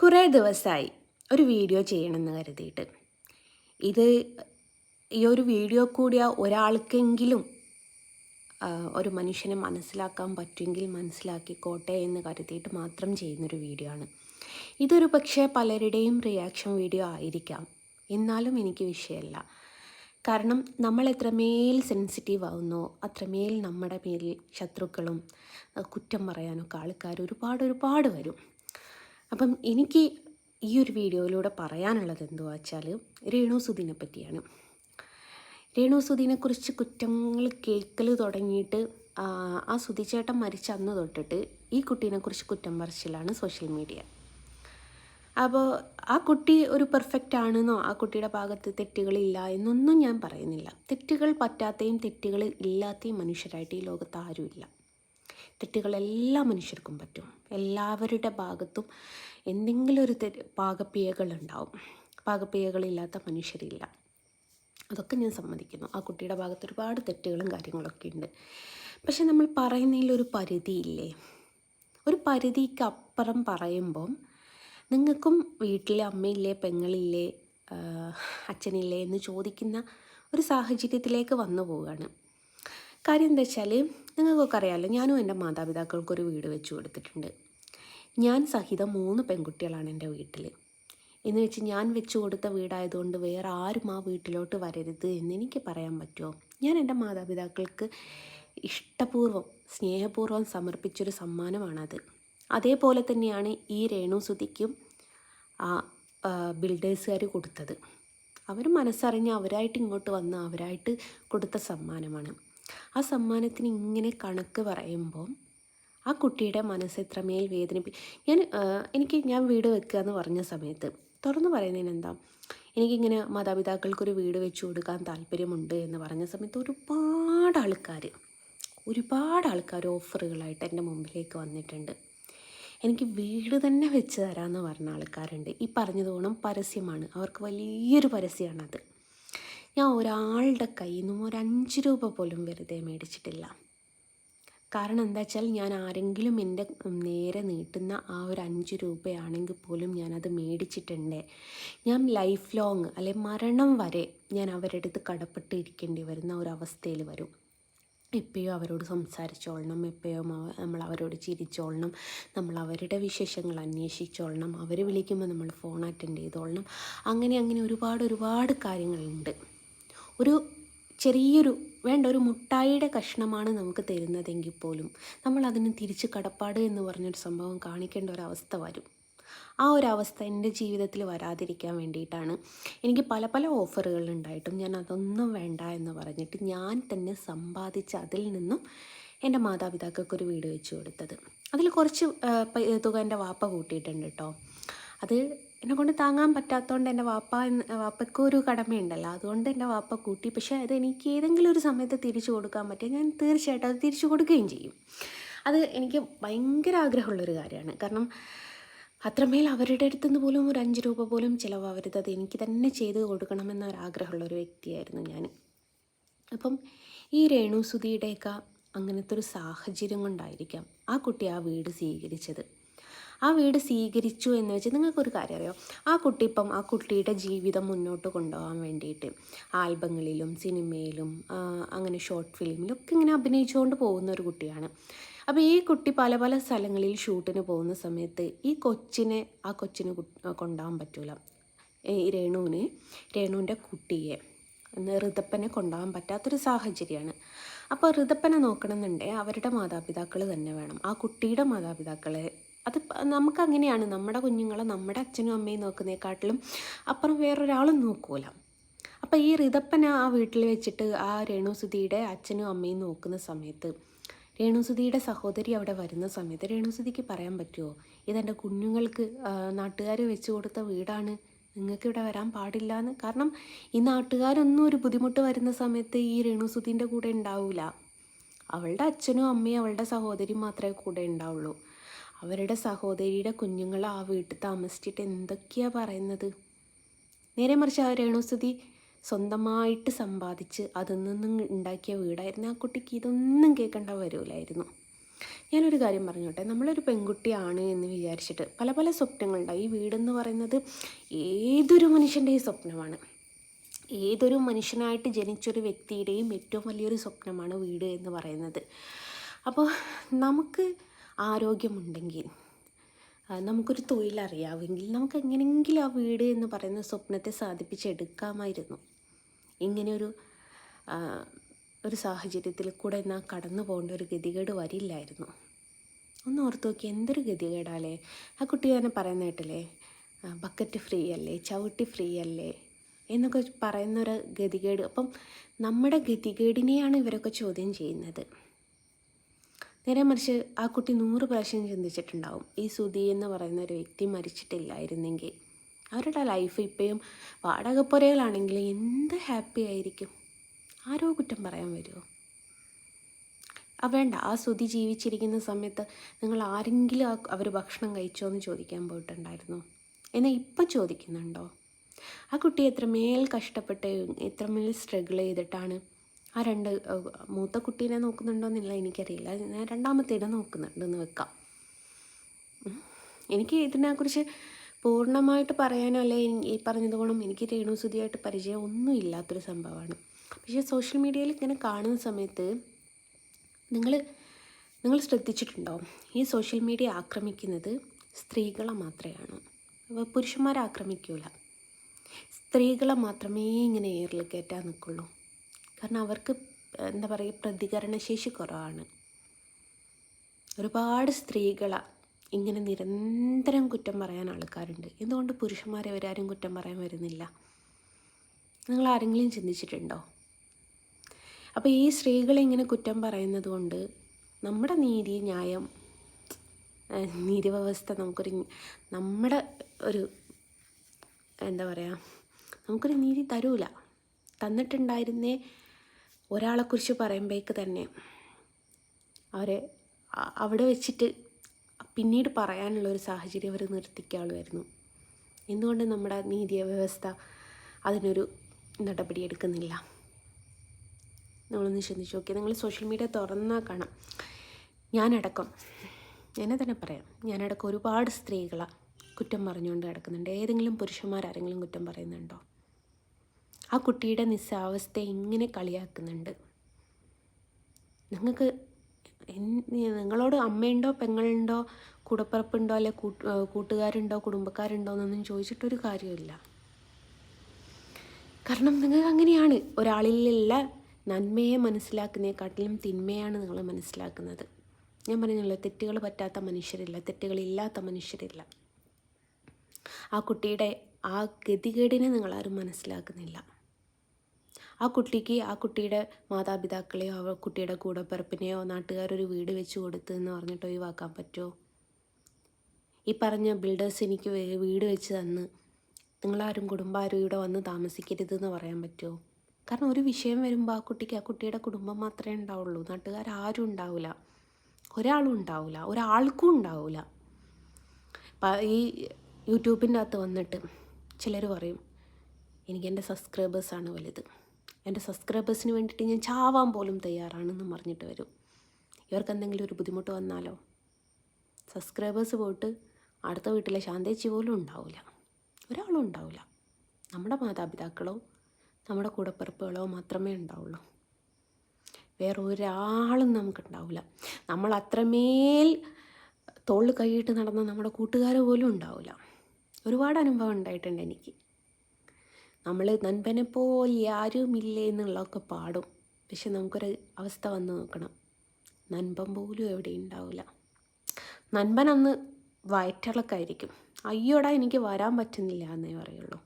കുറേ ദിവസമായി ഒരു വീഡിയോ ചെയ്യണമെന്ന് കരുതിയിട്ട്. ഇത് ഈ ഒരു വീഡിയോ കൂടിയ ഒരാൾക്കെങ്കിലും ഒരു മനുഷ്യനെ മനസ്സിലാക്കാൻ പറ്റുമെങ്കിൽ മനസ്സിലാക്കിക്കോട്ടെ എന്ന് കരുതിയിട്ട് മാത്രം ചെയ്യുന്നൊരു വീഡിയോ ആണ്. ഇതൊരു പക്ഷേ പലരുടെയും റിയാക്ഷൻ വീഡിയോ ആയിരിക്കാം. എന്നാലും എനിക്ക് വിഷയമല്ല. കാരണം നമ്മൾ എത്രമേൽ സെൻസിറ്റീവ് ആവുന്നോ അത്രമേൽ നമ്മുടെ പേരിൽ ശത്രുക്കളും കുറ്റം പറയാനൊക്കെ ആൾക്കാർ ഒരുപാട് വരും. അപ്പം എനിക്ക് ഈ ഒരു വീഡിയോയിലൂടെ പറയാനുള്ളത് എന്തുവാ വെച്ചാൽ രേണു സുധീനെ പറ്റിയാണ്. രേണു സുധീനെക്കുറിച്ച് കുറ്റങ്ങൾ കേൾക്കൽ തുടങ്ങിയിട്ട് ആ സുധിച്ചേട്ടൻ മരിച്ച അന്ന് തൊട്ടിട്ട് ഈ കുട്ടീനെക്കുറിച്ച് കുറ്റം പറച്ചിലാണ് സോഷ്യൽ മീഡിയ. അപ്പോൾ ആ കുട്ടി ഒരു പെർഫെക്റ്റ് ആണെന്നോ ആ കുട്ടിയുടെ ഭാഗത്ത് തെറ്റുകളില്ല എന്നൊന്നും ഞാൻ പറയുന്നില്ല. തെറ്റുകൾ പറ്റാത്തയും തെറ്റുകൾ ഇല്ലാത്തയും മനുഷ്യരായിട്ട് ഈ ലോകത്ത് ആരുമില്ല. തെറ്റുകൾ എല്ലാ മനുഷ്യർക്കും പറ്റും. എല്ലാവരുടെ ഭാഗത്തും എന്തെങ്കിലും ഒരു പാകപ്പിഴകളുണ്ടാവും. പാകപ്പിഴകളില്ലാത്ത മനുഷ്യരില്ല. അതൊക്കെ ഞാൻ സമ്മതിക്കുന്നു. ആ കുട്ടിയുടെ ഭാഗത്ത് ഒരുപാട് തെറ്റുകളും കാര്യങ്ങളൊക്കെ ഉണ്ട്. പക്ഷെ നമ്മൾ പറയുന്നതിലൊരു പരിധിയില്ലേ? ഒരു പരിധിക്ക് അപ്പുറം പറയുമ്പം നിങ്ങൾക്കും വീട്ടിലെ അമ്മയില്ലേ, പെങ്ങളില്ലേ, അച്ഛനില്ലേ എന്ന് ചോദിക്കുന്ന ഒരു സാഹചര്യത്തിലേക്ക് വന്നു പോവുകയാണ്. കാര്യം എന്താ വെച്ചാൽ നിങ്ങൾക്കൊക്കെ അറിയാമല്ലോ, ഞാനും എൻ്റെ മാതാപിതാക്കൾക്കൊരു വീട് വെച്ച് കൊടുത്തിട്ടുണ്ട്. ഞാൻ സഹിതം 3 പെൺകുട്ടികളാണ് എൻ്റെ വീട്ടിൽ. എന്ന് വെച്ച് ഞാൻ വെച്ച് കൊടുത്ത വീടായതുകൊണ്ട് വേറെ ആരും ആ വീട്ടിലോട്ട് വരരുത് എന്നെനിക്ക് പറയാൻ പറ്റുമോ? ഞാൻ എൻ്റെ മാതാപിതാക്കൾക്ക് ഇഷ്ടപൂർവ്വം സ്നേഹപൂർവ്വം സമർപ്പിച്ചൊരു സമ്മാനമാണത്. അതേപോലെ തന്നെയാണ് ഈ രേണു സുധിക്കും ആ ബിൽഡേഴ്സുകാർ കൊടുത്തത്. അവർ മനസ്സറിഞ്ഞ് അവരായിട്ട് ഇങ്ങോട്ട് വന്ന് അവരായിട്ട് കൊടുത്ത സമ്മാനമാണ്. ആ സമ്മാനത്തിന് ഇങ്ങനെ കണക്ക് പറയുമ്പോൾ ആ കുട്ടിയുടെ മനസ്സ് എത്രമേൽ ഞാൻ വീട് വെക്കുക എന്ന് പറഞ്ഞ സമയത്ത് തുറന്നു പറയുന്നതിന് എന്താ, എനിക്കിങ്ങനെ മാതാപിതാക്കൾക്കൊരു വീട് വെച്ച് കൊടുക്കാൻ താല്പര്യമുണ്ട് എന്ന് പറഞ്ഞ സമയത്ത് ഒരുപാട് ആൾക്കാർ ഓഫറുകളായിട്ട് എൻ്റെ മുമ്പിലേക്ക് വന്നിട്ടുണ്ട്. എനിക്ക് വീട് തന്നെ വെച്ച് തരാമെന്ന് പറഞ്ഞ ആൾക്കാരുണ്ട്. ഈ പറഞ്ഞതോണം പരസ്യമാണ്, അവർക്ക് വലിയൊരു പരസ്യമാണത്. ഞാൻ ഒരാളുടെ കയ്യിൽ നിന്നും ഒരു 5 രൂപ പോലും വെറുതെ മേടിച്ചിട്ടില്ല. കാരണം എന്താ വെച്ചാൽ ഞാൻ ആരെങ്കിലും എൻ്റെ നേരെ നീട്ടുന്ന ആ ഒരു 5 രൂപയാണെങ്കിൽ പോലും ഞാനത് മേടിച്ചിട്ടുണ്ട്. ഞാൻ ലൈഫ് ലോങ് അല്ലെ മരണം വരെ ഞാൻ അവരുടെ അടുത്ത് കടപ്പെട്ട് ഇരിക്കേണ്ടി വരുന്ന ഒരവസ്ഥയിൽ വരും. എപ്പോഴും അവരോട് സംസാരിച്ചോളണം, എപ്പോഴും നമ്മൾ അവരോട് ചിരിച്ചോളണം, നമ്മൾ അവരുടെ വിശേഷങ്ങൾ അന്വേഷിച്ചോളണം, അവർ വിളിക്കുമ്പോൾ നമ്മൾ ഫോൺ അറ്റൻഡ് ചെയ്തോളണം. അങ്ങനെ ഒരുപാട് കാര്യങ്ങളുണ്ട്. ഒരു ചെറിയൊരു ഒരു മുട്ടായിയുടെ കഷ്ണമാണ് നമുക്ക് തരുന്നതെങ്കിൽ പോലും നമ്മളതിന് തിരിച്ച് കടപ്പാട് എന്ന് പറഞ്ഞൊരു സംഭവം കാണിക്കേണ്ട ഒരവസ്ഥ വരും. ആ ഒരു അവസ്ഥ എൻ്റെ ജീവിതത്തിൽ വരാതിരിക്കാൻ വേണ്ടിയിട്ടാണ് എനിക്ക് പല ഓഫറുകളുണ്ടായിട്ടും ഞാൻ അതൊന്നും വേണ്ട എന്ന് പറഞ്ഞിട്ട് ഞാൻ തന്നെ സമ്പാദിച്ച് അതിൽ നിന്നും എൻ്റെ മാതാപിതാക്കൾക്കൊരു വീട് വെച്ച് കൊടുത്തത്. അതിൽ കുറച്ച് തുക എൻ്റെ വാപ്പ കൂട്ടിയിട്ടുണ്ട് കേട്ടോ. അത് എന്നെക്കൊണ്ട് താങ്ങാൻ പറ്റാത്തതുകൊണ്ട് എൻ്റെ വാപ്പയ്ക്കൊരു കടമയുണ്ടല്ലോ, അതുകൊണ്ട് എൻ്റെ വാപ്പ കൂട്ടി. പക്ഷേ അത് എനിക്ക് ഏതെങ്കിലും ഒരു സമയത്ത് തിരിച്ചു കൊടുക്കാൻ പറ്റിയ ഞാൻ തീർച്ചയായിട്ടും അത് തിരിച്ചു കൊടുക്കുകയും ചെയ്യും. അത് എനിക്ക് ഭയങ്കര ആഗ്രഹമുള്ളൊരു കാര്യമാണ്. കാരണം അത്രമേൽ അവരുടെ അടുത്തുനിന്ന് പോലും ഒരു 5 രൂപ പോലും ചിലവാകരുത്, അത് എനിക്ക് തന്നെ ചെയ്ത് കൊടുക്കണമെന്നൊരാഗ്രഹമുള്ളൊരു വ്യക്തിയായിരുന്നു ഞാൻ. അപ്പം ഈ രേണു സുധിയുടെയൊക്കെ അങ്ങനത്തെ ഒരു സാഹചര്യം കൊണ്ടായിരിക്കാം ആ കുട്ടി ആ വീട് സ്വീകരിച്ചത്. ആ വീട് സ്വീകരിച്ചു എന്ന് വെച്ചാൽ നിങ്ങൾക്കൊരു കാര്യം അറിയോ, ആ കുട്ടിയുടെ ജീവിതം മുന്നോട്ട് കൊണ്ടുപോകാൻ വേണ്ടിയിട്ട് ആൽബങ്ങളിലും സിനിമയിലും അങ്ങനെ ഷോർട്ട് ഫിലിമിലും ഒക്കെ ഇങ്ങനെ അഭിനയിച്ചുകൊണ്ട് പോകുന്ന ഒരു കുട്ടിയാണ്. അപ്പോൾ ഈ കുട്ടി പല സ്ഥലങ്ങളിൽ ഷൂട്ടിന് പോകുന്ന സമയത്ത് ആ കൊച്ചിന് കൊണ്ടുപോകാൻ പറ്റില്ല. ഈ രേണുവിൻ്റെ കുട്ടിയെ ഋതപ്പനെ കൊണ്ടുപോകാൻ പറ്റാത്തൊരു സാഹചര്യമാണ്. അപ്പോൾ ഋതപ്പനെ നോക്കണമെന്നുണ്ടെങ്കിൽ അവരുടെ മാതാപിതാക്കൾ തന്നെ വേണം, ആ കുട്ടിയുടെ മാതാപിതാക്കളെ. അത് നമുക്കങ്ങനെയാണ്, നമ്മുടെ കുഞ്ഞുങ്ങളെ നമ്മുടെ അച്ഛനും അമ്മയും നോക്കുന്നതിനെക്കാട്ടിലും അപ്പുറം വേറൊരാളും നോക്കൂല. അപ്പോൾ ഈ ഋതപ്പനെ ആ വീട്ടിൽ വെച്ചിട്ട് ആ രേണു സുധിയുടെ അച്ഛനും അമ്മയും നോക്കുന്ന സമയത്ത് രേണു സുധിയുടെ സഹോദരി അവിടെ വരുന്ന സമയത്ത് രേണു സുധിക്ക് പറയാൻ പറ്റുമോ, ഇതെൻ്റെ കുഞ്ഞുങ്ങൾക്ക് നാട്ടുകാർ വെച്ച് കൊടുത്ത വീടാണ്, നിങ്ങൾക്കിവിടെ വരാൻ പാടില്ല എന്ന്? കാരണം ഈ നാട്ടുകാരൊന്നും ഒരു ബുദ്ധിമുട്ട് വരുന്ന സമയത്ത് ഈ രേണു സുധീൻ്റെ കൂടെ ഉണ്ടാവില്ല. അവളുടെ അച്ഛനും അമ്മയും അവളുടെ സഹോദരിയും മാത്രമേ കൂടെ ഉണ്ടാവുള്ളൂ. അവരുടെ സഹോദരിയുടെ കുഞ്ഞുങ്ങൾ ആ വീട്ടിൽ താമസിച്ചിട്ട് എന്തൊക്കെയാണ് പറയുന്നത്? നേരെ മറിച്ച് ആ രേണു സുധി സ്വന്തമായിട്ട് സമ്പാദിച്ച് അതിൽ നിന്നും ഉണ്ടാക്കിയ വീടായിരുന്നു. ആ കുട്ടിക്ക് ഇതൊന്നും കേൾക്കേണ്ട വരില്ലായിരുന്നു. ഞാനൊരു കാര്യം പറഞ്ഞോട്ടെ, നമ്മളൊരു പെൺകുട്ടിയാണ് എന്ന് വിചാരിച്ചിട്ട് പല പല സ്വപ്നങ്ങളുണ്ടാവും. ഈ വീടെന്ന് പറയുന്നത് ഏതൊരു മനുഷ്യൻ്റെയും സ്വപ്നമാണ്. ഏതൊരു മനുഷ്യനായിട്ട് ജനിച്ചൊരു വ്യക്തിയുടെയും ഏറ്റവും വലിയൊരു സ്വപ്നമാണ് വീട് എന്ന് പറയുന്നത്. അപ്പോൾ നമുക്ക് ആരോഗ്യമുണ്ടെങ്കിൽ, നമുക്കൊരു തൊഴിലറിയാമെങ്കിൽ നമുക്ക് എങ്ങനെയെങ്കിലും ആ വീട് എന്ന് പറയുന്ന സ്വപ്നത്തെ സാധിപ്പിച്ചെടുക്കാമായിരുന്നു. ഇങ്ങനെയൊരു ഒരു സാഹചര്യത്തിൽ കൂടെ എന്നാൽ കടന്നു പോകേണ്ട ഒരു ഗതികേട് വരില്ലായിരുന്നു. ഒന്ന് ഓർത്ത് നോക്കി, എന്തൊരു ഗതികേടാലേ. ആ കുട്ടി തന്നെ പറയുന്ന കേട്ടില്ലേ, ബക്കറ്റ് ഫ്രീ അല്ലേ, ചവിട്ടി ഫ്രീ അല്ലേ എന്നൊക്കെ പറയുന്നൊരു ഗതികേട്. അപ്പം നമ്മുടെ ഗതികേടിനെയാണ് ഇവരൊക്കെ ചോദ്യം ചെയ്യുന്നത്. നേരെ മറിച്ച് ആ കുട്ടി 100 പ്രാവശ്യം ചിന്തിച്ചിട്ടുണ്ടാവും, ഈ സുധി എന്ന് പറയുന്ന ഒരു വ്യക്തി മരിച്ചിട്ടില്ലായിരുന്നെങ്കിൽ അവരുടെ ലൈഫ് ഇപ്പോഴും വാടകപ്പുരയിലാണെങ്കിൽ എന്ത് ഹാപ്പി ആയിരിക്കും. ആരോ കുറ്റം പറയാൻ വരുമോ? വേണ്ട, ആ സുധി ജീവിച്ചിരിക്കുന്ന സമയത്ത് നിങ്ങൾ ആരെങ്കിലും അവർ ഭക്ഷണം കഴിച്ചോ എന്ന് ചോദിക്കാൻ പോയിട്ടുണ്ടായിരുന്നു. എന്നാൽ ഇപ്പം ചോദിക്കുന്നുണ്ടോ? ആ കുട്ടി എത്രമേൽ കഷ്ടപ്പെട്ട് എത്രമേൽ സ്ട്രഗിൾ ചെയ്തിട്ടാണ് ആ മൂത്ത കുട്ടീനെ നോക്കുന്നുണ്ടോയെന്നില്ല എനിക്കറിയില്ല, ഞാൻ രണ്ടാമത്തേടെ നോക്കുന്നുണ്ടെന്ന് വെക്കാം. എനിക്ക് ഇതിനെക്കുറിച്ച് പൂർണ്ണമായിട്ട് പറയാനോ അല്ലെ ഈ പറഞ്ഞതുകൊണ്ടും എനിക്ക് രേണുസുധിയായിട്ട് പരിചയം ഒന്നും ഇല്ലാത്തൊരു സംഭവമാണ്. പക്ഷേ സോഷ്യൽ മീഡിയയിൽ ഇങ്ങനെ കാണുന്ന സമയത്ത് നിങ്ങൾ ശ്രദ്ധിച്ചിട്ടുണ്ടോ, ഈ സോഷ്യൽ മീഡിയ ആക്രമിക്കുന്നത് സ്ത്രീകളെ മാത്രമാണ്, പുരുഷന്മാരെ ആക്രമിക്കൂല. സ്ത്രീകളെ മാത്രമേ ഇങ്ങനെ ഏറിൽ കയറ്റാൻ നിൽക്കുള്ളൂ. കാരണം അവർക്ക് എന്താ പറയുക, പ്രതികരണശേഷി കുറവാണ്. ഒരുപാട് സ്ത്രീകളെ ഇങ്ങനെ നിരന്തരം കുറ്റം പറയാൻ ആൾക്കാരുണ്ട്. എന്തുകൊണ്ട് പുരുഷന്മാരെ അവരാരും കുറ്റം പറയാൻ വരുന്നില്ല? നിങ്ങൾ ആരെങ്കിലും ചിന്തിച്ചിട്ടുണ്ടോ? അപ്പോൾ ഈ സ്ത്രീകളെ ഇങ്ങനെ കുറ്റം പറയുന്നത് കൊണ്ട് നമ്മുടെ നീതി ന്യായം നീതിവ്യവസ്ഥ നമ്മുടെ ഒരു എന്താ പറയുക, നമുക്കൊരു നീതി തരൂല. തന്നിട്ടുണ്ടായിരുന്നേ ഒരാളെക്കുറിച്ച് പറയുമ്പോഴേക്ക് തന്നെ അവരെ അവിടെ വെച്ചിട്ട് പിന്നീട് പറയാനുള്ളൊരു സാഹചര്യം അവർ നിർത്തിക്കാളുമായിരുന്നു. എന്തുകൊണ്ട് നമ്മുടെ നീതി വ്യവസ്ഥ അതിനൊരു നടപടി എടുക്കുന്നില്ല? നിങ്ങളൊന്ന് ചിന്തിച്ച് നോക്കിയാൽ, നിങ്ങൾ സോഷ്യൽ മീഡിയ തുറന്നാൽ കാണാം. എന്നെ തന്നെ പറയാം, ഞാനടക്കം ഒരുപാട് സ്ത്രീകളെ കുറ്റം പറഞ്ഞുകൊണ്ട് കിടക്കുന്നുണ്ട്. ഏതെങ്കിലും പുരുഷന്മാരാരെങ്കിലും കുറ്റം പറയുന്നുണ്ടോ? ആ കുട്ടിയുടെ നിസ്സാവസ്ഥയെ ഇങ്ങനെ കളിയാക്കുന്നുണ്ട്. നിങ്ങളോട് അമ്മയുണ്ടോ പെങ്ങളുണ്ടോ കൂടപ്പിറപ്പുണ്ടോ അല്ലെ കൂട്ടുകാരുണ്ടോ കുടുംബക്കാരുണ്ടോ എന്നൊന്നും ചോദിച്ചിട്ടൊരു കാര്യമില്ല. കാരണം നിങ്ങൾക്ക് അങ്ങനെയാണ്, ഒരാളിലുള്ള നന്മയെ മനസ്സിലാക്കുന്നതിനെക്കാട്ടിലും തിന്മയാണ് നിങ്ങൾ മനസ്സിലാക്കുന്നത്. ഞാൻ പറഞ്ഞല്ലോ, തെറ്റുകൾ പറ്റാത്ത മനുഷ്യരില്ല, തെറ്റുകളില്ലാത്ത മനുഷ്യരില്ല. ആ കുട്ടിയുടെ ആ ഗതികേടിനെ നിങ്ങളാരും മനസ്സിലാക്കുന്നില്ല. ആ കുട്ടിയുടെ മാതാപിതാക്കളെയോ ആ കുട്ടിയുടെ കൂടപ്പിറപ്പിനെയോ നാട്ടുകാരൊരു വീട് വെച്ച് കൊടുത്തു എന്ന് പറഞ്ഞിട്ട് ഒഴിവാക്കാൻ പറ്റുമോ? ഈ പറഞ്ഞ ബിൽഡേഴ്സ് എനിക്ക് വീട് വെച്ച് തന്ന് നിങ്ങളാരും കുടുംബാരും ഇവിടെ വന്ന് താമസിക്കരുതെന്ന് പറയാൻ പറ്റുമോ? കാരണം ഒരു വിഷയം വരുമ്പോൾ ആ കുട്ടിയുടെ കുടുംബം മാത്രമേ ഉണ്ടാവുള്ളൂ, നാട്ടുകാരും ഉണ്ടാവില്ല, ഒരാളും ഉണ്ടാവില്ല, ഒരാൾക്കും ഉണ്ടാവില്ല. ഈ യൂട്യൂബിൻ്റെ അകത്ത് വന്നിട്ട് ചിലർ പറയും, എനിക്ക് എൻ്റെ സബ്സ്ക്രൈബേഴ്സാണ് വലുത്, എൻ്റെ സബ്സ്ക്രൈബേഴ്സിന് വേണ്ടിയിട്ട് ഞാൻ ചാവാൻ പോലും തയ്യാറാണെന്ന് പറഞ്ഞിട്ട് വരും. ഇവർക്ക് എന്തെങ്കിലും ഒരു ബുദ്ധിമുട്ട് വന്നാലോ, സബ്സ്ക്രൈബേഴ്സ് പോയിട്ട് അടുത്ത വീട്ടിലെ ശാന്തേച്ചി പോലും ഉണ്ടാവില്ല, ഒരാളും ഉണ്ടാവില്ല. നമ്മുടെ മാതാപിതാക്കളോ നമ്മുടെ കൂടപ്പിറപ്പുകളോ മാത്രമേ ഉണ്ടാവുള്ളൂ, വേറെ ഒരാളും നമുക്കുണ്ടാവില്ല. നമ്മൾ അത്രമേൽ തോളിൽ കൈയിട്ട് നടന്ന നമ്മുടെ കൂട്ടുകാർ പോലും ഉണ്ടാവില്ല. ഒരുപാട് അനുഭവം ഉണ്ടായിട്ടുണ്ട് എനിക്ക്. നമ്മൾ നൻപനെ പോലെ ആരുമില്ലേ എന്നുള്ളതൊക്കെ പാടും, പക്ഷെ നമുക്കൊരു അവസ്ഥ വന്ന് നോക്കണം, നൻപൻ പോലും എവിടെ ഉണ്ടാവില്ല. നൻപൻ അന്ന് വയറ്റിളക്കായിരിക്കും, അയ്യോടാ എനിക്ക് വരാൻ പറ്റുന്നില്ല എന്നേ പറയുള്ളൂ.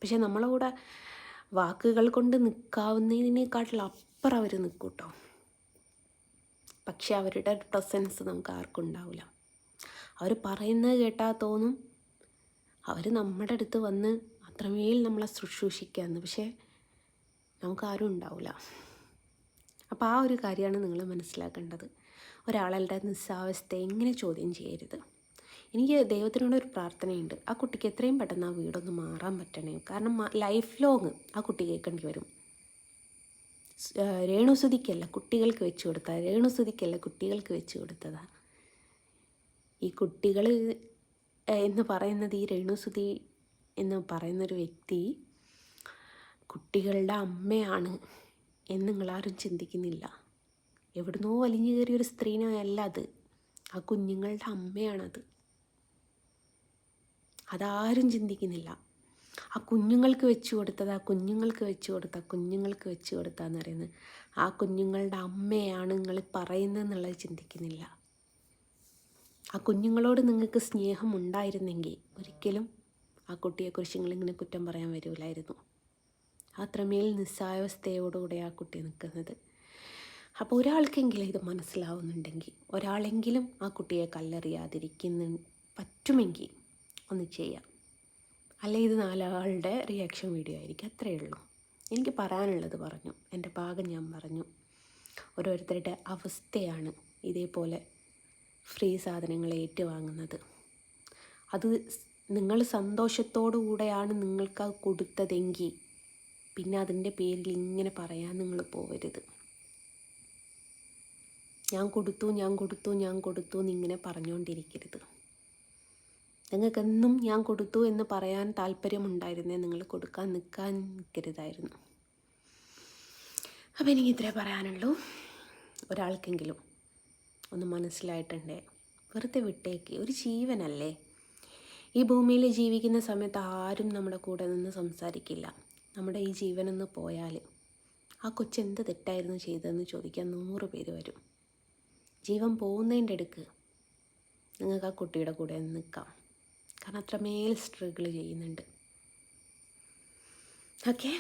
പക്ഷെ നമ്മളെ കൂടെ വാക്കുകൾ കൊണ്ട് നിൽക്കാവുന്നതിനേക്കാട്ടിൽ അപ്പുറം അവർ നിൽക്കും കേട്ടോ. പക്ഷെ അവരുടെ പ്രസൻസ് നമുക്ക് ആർക്കും ഉണ്ടാവില്ല. അവർ പറയുന്നത് കേട്ടാൽ തോന്നും അവർ നമ്മുടെ അടുത്ത് വന്ന് അത്രമേൽ നമ്മളെ ശുശ്രൂഷിക്കാമെന്ന്, പക്ഷേ നമുക്കാരും ഉണ്ടാവില്ല. അപ്പോൾ ആ ഒരു കാര്യമാണ് നിങ്ങൾ മനസ്സിലാക്കേണ്ടത്. ഒരാളുടെ നിസ്സാവസ്ഥയെ എങ്ങനെ ചോദ്യം ചെയ്യരുത്. എനിക്ക് ദൈവത്തിനോടൊരു പ്രാർത്ഥനയുണ്ട്, ആ കുട്ടിക്ക് എത്രയും പെട്ടെന്ന് ആ വീടൊന്ന് മാറാൻ പറ്റണേ. കാരണം ലൈഫ് ലോങ് ആ കുട്ടി കേൾക്കേണ്ടി വരും. രേണുസുതിക്കല്ല കുട്ടികൾക്ക് വെച്ച് കൊടുത്തതാണ്. രേണുസുതിക്കല്ല കുട്ടികൾക്ക് വെച്ച് കൊടുത്തതാണ്. ഈ കുട്ടികൾ എന്ന് പറയുന്നത്, ഈ രേണുസുതി എന്ന് പറയുന്നൊരു വ്യക്തി കുട്ടികളുടെ അമ്മയാണ് എന്ന് നിങ്ങളാരും ചിന്തിക്കുന്നില്ല. എവിടുന്നോ വലിഞ്ഞു കയറിയൊരു സ്ത്രീനല്ല അത്, ആ കുഞ്ഞുങ്ങളുടെ അമ്മയാണത്. അതാരും ചിന്തിക്കുന്നില്ല. ആ കുഞ്ഞുങ്ങൾക്ക് വെച്ച് കൊടുത്തത്, ആ കുഞ്ഞുങ്ങൾക്ക് വെച്ച് കൊടുത്ത, കുഞ്ഞുങ്ങൾക്ക് വെച്ച് കൊടുത്താന്ന് പറയുന്നത് ആ കുഞ്ഞുങ്ങളുടെ അമ്മയാണ് നിങ്ങൾ പറയുന്നതെന്നുള്ളത് ചിന്തിക്കുന്നില്ല. ആ കുഞ്ഞുങ്ങളോട് നിങ്ങൾക്ക് സ്നേഹം ഉണ്ടായിരുന്നെങ്കിൽ ഒരിക്കലും ആ കുട്ടിയെക്കുറിച്ച് നിങ്ങളിങ്ങനെ കുറ്റം പറയാൻ വരില്ലായിരുന്നു. അത്രമേൽ നിസ്സായാവസ്ഥയോടുകൂടെ ആ കുട്ടി നിൽക്കുന്നത്. അപ്പോൾ ഒരാൾക്കെങ്കിലും ഇത് മനസ്സിലാവുന്നുണ്ടെങ്കിൽ, ഒരാളെങ്കിലും ആ കുട്ടിയെ കല്ലെറിയാതിരിക്കുന്ന പറ്റുമെങ്കിൽ ഒന്ന് ചെയ്യാം. അല്ലെ ഇത് 4 ആളുടെ റിയാക്ഷൻ വീഡിയോ ആയിരിക്കും. അത്രയേ ഉള്ളൂ. എനിക്ക് പറയാനുള്ളത് പറഞ്ഞു, എൻ്റെ ഭാഗം ഞാൻ പറഞ്ഞു. ഓരോരുത്തരുടെ അവസ്ഥയാണ് ഇതേപോലെ ഫ്രീ സാധനങ്ങൾ ഏറ്റുവാങ്ങുന്നത്. അത് നിങ്ങൾ സന്തോഷത്തോടു കൂടെയാണ് നിങ്ങൾക്ക് കൊടുത്തതെങ്കിൽ പിന്നെ അതിൻ്റെ പേരിൽ ഇങ്ങനെ പറയാൻ നിങ്ങൾ പോവരുത്. ഞാൻ കൊടുത്തു എന്നിങ്ങനെ പറഞ്ഞുകൊണ്ടിരിക്കരുത്. നിങ്ങൾക്കെന്നും ഞാൻ കൊടുത്തു എന്ന് പറയാൻ താല്പര്യമുണ്ടായിരുന്നേ നിങ്ങൾ കൊടുക്കാൻ നിൽക്കരുതായിരുന്നു. അപ്പോൾ എനിക്ക് ഇത്രേ പറയാനുള്ളൂ. ഒരാൾക്കെങ്കിലും ഒന്ന് മനസ്സിലായിട്ടുണ്ടേ വെറുതെ വിട്ടേക്ക്. ഒരു ജീവനല്ലേ. ഈ ഭൂമിയിൽ ജീവിക്കുന്ന സമയത്ത് ആരും നമ്മുടെ കൂടെ നിന്ന് സംസാരിക്കില്ല. നമ്മുടെ ഈ ജീവനൊന്ന് പോയാൽ ആ കൊച്ചെന്ത് തെറ്റായിരുന്നു ചെയ്തതെന്ന് ചോദിക്കാൻ 100 പേര് വരും. ജീവൻ പോകുന്നതിൻ്റെ അടുക്ക് നിങ്ങൾക്ക് ആ കുട്ടിയുടെ കൂടെ നിൽക്കാം. കാരണം അത്രമേൽ സ്ട്രഗിൾ ചെയ്യുന്നുണ്ട്. ഓക്കെ.